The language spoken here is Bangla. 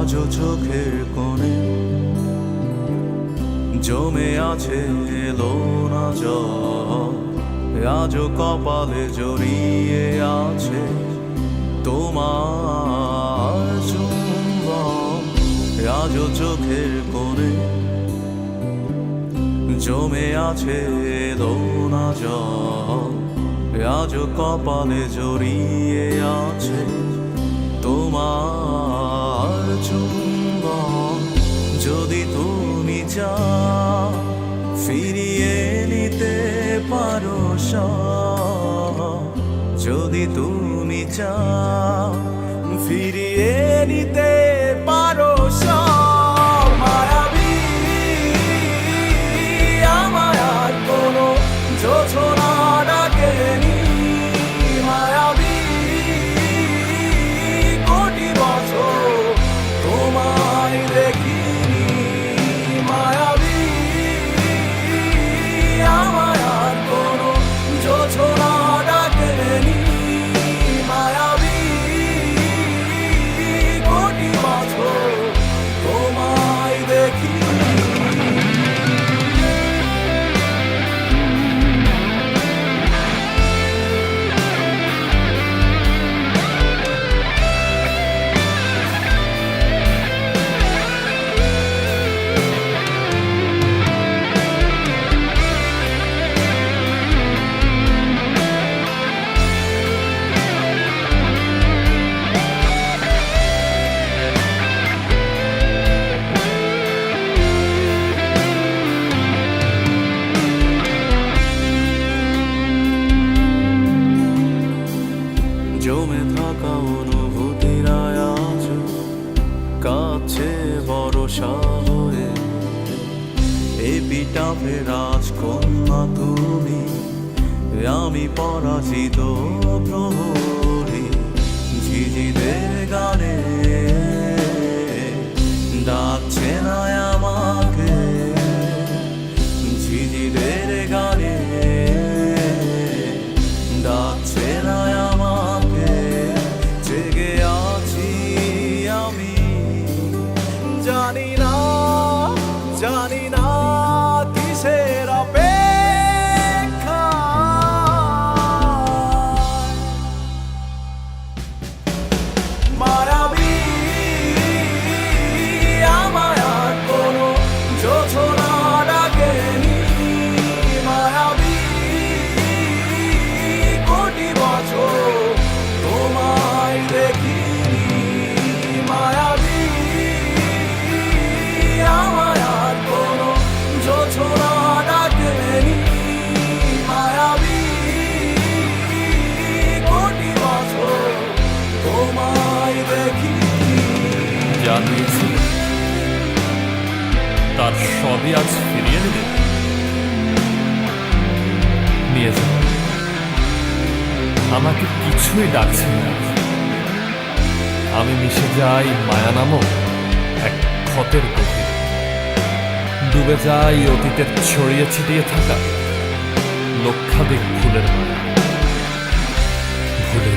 আজও চোখের কোণে জমে আছে এলো না জল, আজও কপালে জড়িয়ে আছে তোমার চুম্বন। আজও চোখের কোণে জমে আছে এলো না জল, আজও কপালে জড়িয়ে আছে তোমার চুম্বন। যদি তুমি চাও ফিরিয়ে নিতে পারো সব, যদি তুমি চাও ফিরিয়ে নিতে পারো সব, মায়াবী আমায় আর কোনো যোছনা ডাকেনি, মায়াবী কোটি বছর তোমায় দেখিনি, মায়াবী আমায় আর কোনো যোছনা ডাকেনি, মায়াবী কোটি বছর তোমায় দেখিনি। জমে থাকা অনুভূতিরা আজ কাছে ভরসা হয়ে, এপিটাফে রাজকন্যা তুমি, আমি পরাজিত প্রহরী। ঝিঝিদের গানে ডাকছে না আমাকে, ঝিঝিদের গানে ডাকছে না আমাকে, জেগে আছি আমি, জানি না জানি না কিসের অপেক্ষা। মায়াবী আমায় আর কোনো যোছনা ডাকেনি, মায়াবী কোটি বছর তোমায় দেখিনি, মায়াবী আমায় আর কোনো যোছনা ডাকেনি, মায়াবী কোটি বছর তোমায় দেখিনি। যা পেয়েছি তার সবই আজ ফিরিয়ে নেবে, নিয়ে যাও। আমাকে কিছুই ডাকছে না, আমি মিশে যাই মায়া নামক এক ক্ষতের গভীরে, ডুবে যাই অতীতের ছড়িয়ে ছিটিয়ে থাকা লক্ষাধিক ফুলের মায়া, ভুলে